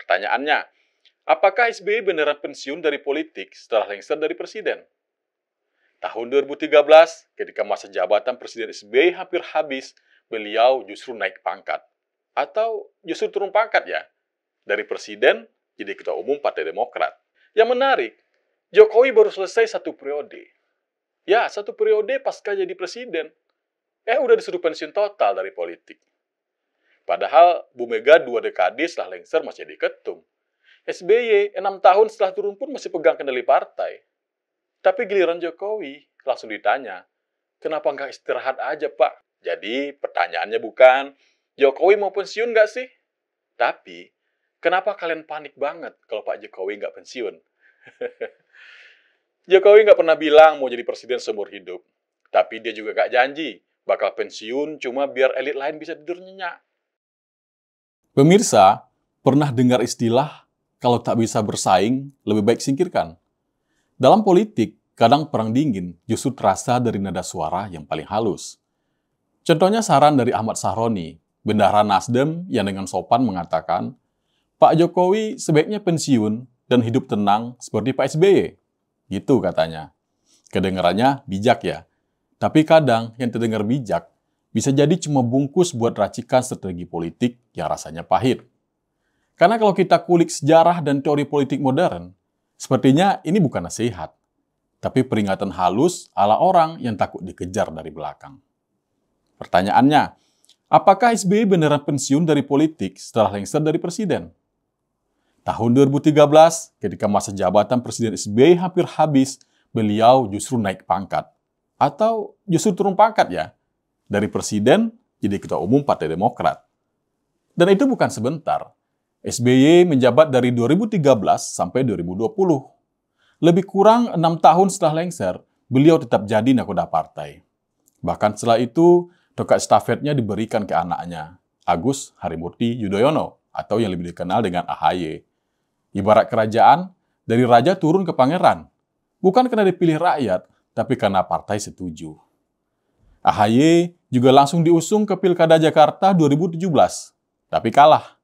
Pertanyaannya, apakah SBY beneran pensiun dari politik setelah lengser dari presiden? Tahun 2013, ketika masa jabatan Presiden SBY hampir habis, beliau justru naik pangkat. Atau justru turun pangkat ya, dari presiden jadi ketua umum Partai Demokrat. Yang menarik, Jokowi baru selesai 1 periode. Ya, 1 periode pasca jadi presiden. Udah disuruh pensiun total dari politik. Padahal Bu Mega 2 dekade setelah lengser masih jadi ketum. SBY 6 tahun setelah turun pun masih pegang kendali partai. Tapi giliran Jokowi langsung ditanya, kenapa nggak istirahat aja Pak? Jadi pertanyaannya bukan, Jokowi mau pensiun nggak sih? Tapi, kenapa kalian panik banget kalau Pak Jokowi nggak pensiun? Jokowi nggak pernah bilang mau jadi presiden seumur hidup. Tapi dia juga nggak janji bakal pensiun cuma biar elit lain bisa tidur nyenyak. Pemirsa, pernah dengar istilah kalau tak bisa bersaing, lebih baik singkirkan? Dalam politik, kadang perang dingin justru terasa dari nada suara yang paling halus. Contohnya saran dari Ahmad Sahroni, bendahara Nasdem yang dengan sopan mengatakan, Pak Jokowi sebaiknya pensiun dan hidup tenang seperti Pak SBY. Gitu katanya. Kedengarannya bijak ya. Tapi kadang yang terdengar bijak bisa jadi cuma bungkus buat racikan strategi politik yang rasanya pahit. Karena kalau kita kulik sejarah dan teori politik modern, sepertinya ini bukan nasihat, tapi peringatan halus ala orang yang takut dikejar dari belakang. Pertanyaannya, apakah SBY beneran pensiun dari politik setelah lengser dari presiden? Tahun 2013, ketika masa jabatan Presiden SBY hampir habis, beliau justru naik pangkat. Atau justru turun pangkat ya, dari presiden jadi ketua umum Partai Demokrat. Dan itu bukan sebentar. SBY menjabat dari 2013 sampai 2020. Lebih kurang 6 tahun setelah lengser, beliau tetap jadi nakoda partai. Bahkan setelah itu, tongkat stafetnya diberikan ke anaknya, Agus Harimurti Yudhoyono, atau yang lebih dikenal dengan AHY. Ibarat kerajaan, dari raja turun ke pangeran. Bukan karena dipilih rakyat, tapi karena partai setuju. AHY juga langsung diusung ke Pilkada Jakarta 2017, tapi kalah.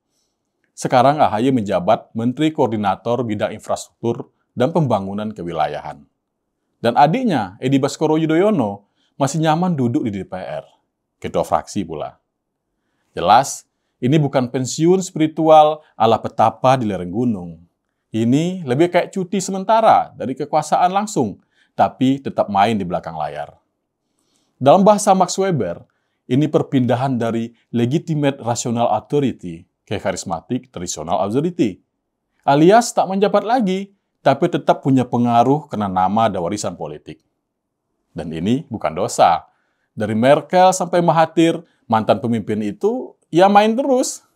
Sekarang AHY menjabat Menteri Koordinator Bidang Infrastruktur dan Pembangunan Kewilayahan. Dan adiknya, Edi Baskoro Yudhoyono, masih nyaman duduk di DPR, ketua fraksi pula. Jelas, ini bukan pensiun spiritual ala petapa di lereng gunung. Ini lebih kayak cuti sementara dari kekuasaan langsung, tapi tetap main di belakang layar. Dalam bahasa Max Weber, ini perpindahan dari legitimate rational authority ke charismatic traditional authority. Alias tak menjabat lagi, tapi tetap punya pengaruh karena nama dan warisan politik. Dan ini bukan dosa. Dari Merkel sampai Mahathir, mantan pemimpin itu ya main terus.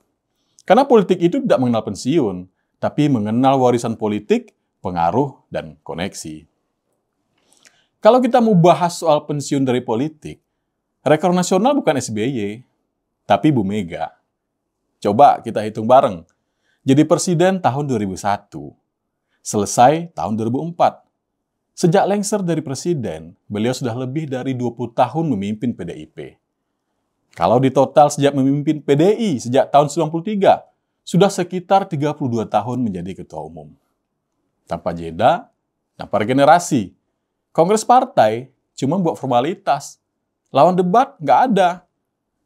Karena politik itu tidak mengenal pensiun, tapi mengenal warisan politik, pengaruh, dan koneksi. Kalau kita mau bahas soal pensiun dari politik, rekor nasional bukan SBY, tapi Bu Mega. Coba kita hitung bareng. Jadi presiden tahun 2001, selesai tahun 2004. Sejak lengser dari presiden, beliau sudah lebih dari 20 tahun memimpin PDIP. Kalau ditotal sejak memimpin PDI sejak tahun 93, sudah sekitar 32 tahun menjadi ketua umum. Tanpa jeda, tanpa regenerasi. Kongres partai cuma buat formalitas. Lawan debat nggak ada.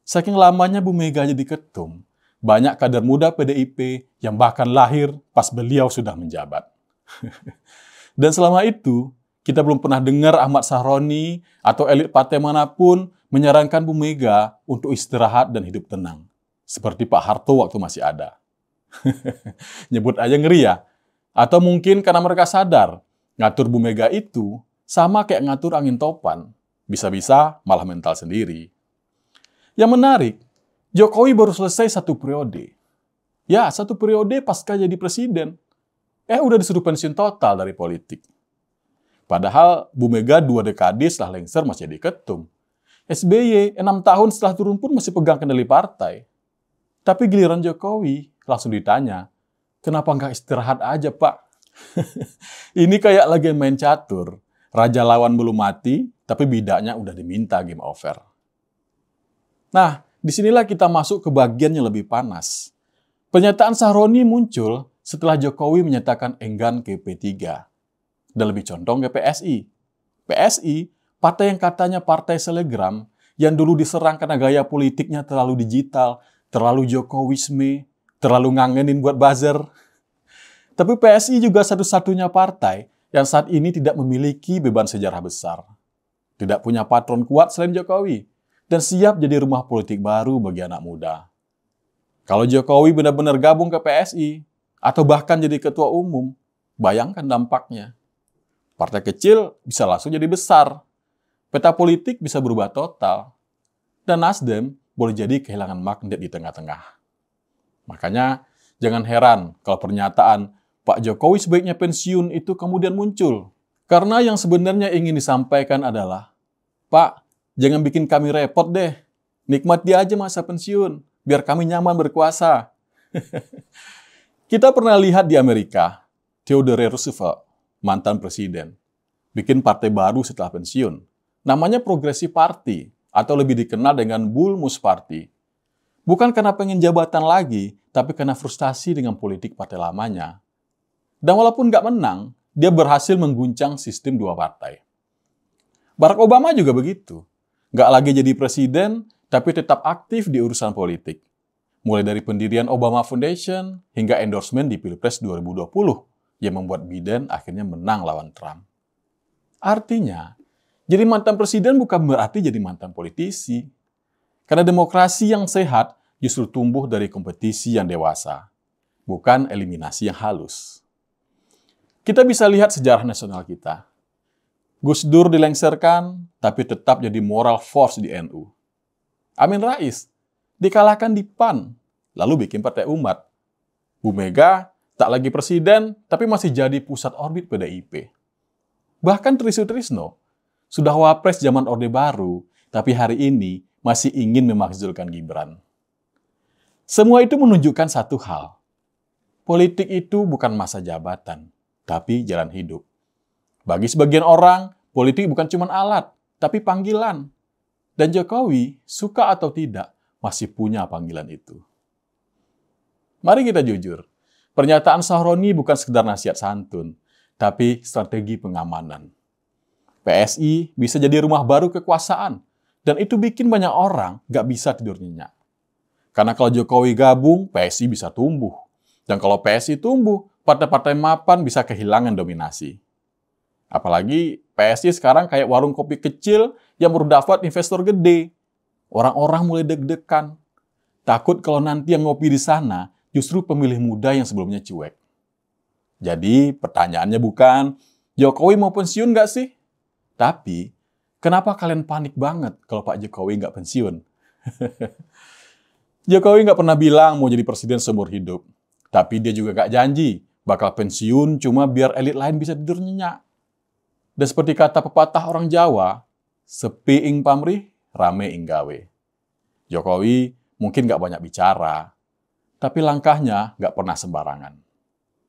Saking lamanya Bu Mega jadi ketum, banyak kader muda PDIP yang bahkan lahir pas beliau sudah menjabat. Dan selama itu, kita belum pernah dengar Ahmad Sahroni atau elit partai manapun menyarankan Bu Mega untuk istirahat dan hidup tenang. Seperti Pak Harto waktu masih ada. Nyebut aja ngeri ya. Atau mungkin karena mereka sadar, ngatur Bu Mega itu sama kayak ngatur angin topan. Bisa-bisa malah mental sendiri. Yang menarik, Jokowi baru selesai 1 periode. Ya, 1 periode pasca jadi presiden. Udah disuruh pensiun total dari politik. Padahal Bu Mega 2 dekade setelah lengser masih jadi ketum. SBY 6 tahun setelah turun pun masih pegang kendali partai. Tapi giliran Jokowi langsung ditanya, kenapa nggak istirahat aja Pak? Ini kayak lagi main catur. Raja lawan belum mati, tapi bidaknya udah diminta game over. Nah, disinilah kita masuk ke bagian yang lebih panas. Pernyataan Sahroni muncul setelah Jokowi menyatakan enggan ke P3 dan lebih condong ke PSI. PSI, partai yang katanya partai selegram, yang dulu diserang karena gaya politiknya terlalu digital, terlalu Jokowisme, terlalu ngangenin buat buzzer. Tapi PSI juga satu-satunya partai yang saat ini tidak memiliki beban sejarah besar. Tidak punya patron kuat selain Jokowi, dan siap jadi rumah politik baru bagi anak muda. Kalau Jokowi benar-benar gabung ke PSI, atau bahkan jadi ketua umum, bayangkan dampaknya. Partai kecil bisa langsung jadi besar. Peta politik bisa berubah total. Dan Nasdem boleh jadi kehilangan magnet di tengah-tengah. Makanya, jangan heran kalau pernyataan Pak Jokowi sebaiknya pensiun itu kemudian muncul. Karena yang sebenarnya ingin disampaikan adalah, Pak, jangan bikin kami repot deh. Nikmati aja masa pensiun, biar kami nyaman berkuasa. Kita pernah lihat di Amerika, Theodore Roosevelt, mantan presiden, bikin partai baru setelah pensiun. Namanya Progressive Party, atau lebih dikenal dengan Bull Moose Party. Bukan karena pengen jabatan lagi, tapi karena frustasi dengan politik partai lamanya. Dan walaupun nggak menang, dia berhasil mengguncang sistem dua partai. Barack Obama juga begitu. Nggak lagi jadi presiden, tapi tetap aktif di urusan politik. Mulai dari pendirian Obama Foundation hingga endorsement di Pilpres 2020 yang membuat Biden akhirnya menang lawan Trump. Artinya, jadi mantan presiden bukan berarti jadi mantan politisi. Karena demokrasi yang sehat justru tumbuh dari kompetisi yang dewasa, bukan eliminasi yang halus. Kita bisa lihat sejarah nasional kita. Gus Dur dilengsarkan, tapi tetap jadi moral force di NU. Amin Rais dikalahkan di PAN, lalu bikin Partai Umat. Bu Mega tak lagi presiden, tapi masih jadi pusat orbit PDIP. Bahkan Tri Sutrisno sudah wapres zaman Orde Baru, tapi hari ini masih ingin memakzulkan Gibran. Semua itu menunjukkan satu hal. Politik itu bukan masa jabatan, tapi jalan hidup. Bagi sebagian orang, politik bukan cuma alat, tapi panggilan. Dan Jokowi, suka atau tidak, masih punya panggilan itu. Mari kita jujur, pernyataan Sahroni bukan sekedar nasihat santun, tapi strategi pengamanan. PSI bisa jadi rumah baru kekuasaan, dan itu bikin banyak orang nggak bisa tidur nyenyak. Karena kalau Jokowi gabung, PSI bisa tumbuh. Dan kalau PSI tumbuh, partai-partai mapan bisa kehilangan dominasi. Apalagi PSI sekarang kayak warung kopi kecil yang baru dapat investor gede. Orang-orang mulai deg-degan. Takut kalau nanti yang ngopi di sana justru pemilih muda yang sebelumnya cuek. Jadi pertanyaannya bukan, Jokowi mau pensiun nggak sih? Tapi, kenapa kalian panik banget kalau Pak Jokowi nggak pensiun? Jokowi nggak pernah bilang mau jadi presiden seumur hidup. Tapi dia juga nggak janji bakal pensiun cuma biar elit lain bisa tidur nyenyak. Dan seperti kata pepatah orang Jawa, sepi ing pamrih, rame ing gawe. Jokowi mungkin nggak banyak bicara, tapi langkahnya nggak pernah sembarangan.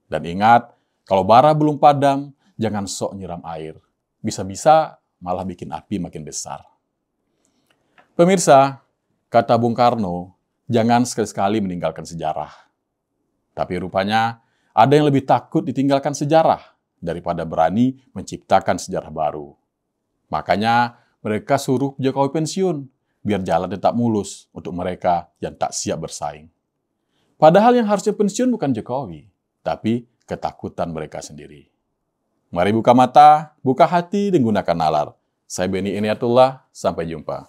Dan ingat, kalau bara belum padam, jangan sok nyiram air. Bisa-bisa malah bikin api makin besar. Pemirsa, kata Bung Karno, jangan sekali-sekali meninggalkan sejarah. Tapi rupanya ada yang lebih takut ditinggalkan sejarah daripada berani menciptakan sejarah baru. Makanya mereka suruh Jokowi pensiun, biar jalan tetap mulus untuk mereka yang tak siap bersaing. Padahal yang harusnya pensiun bukan Jokowi, tapi ketakutan mereka sendiri. Mari buka mata, buka hati, dan gunakan nalar. Saya Beni Iniatullah, sampai jumpa.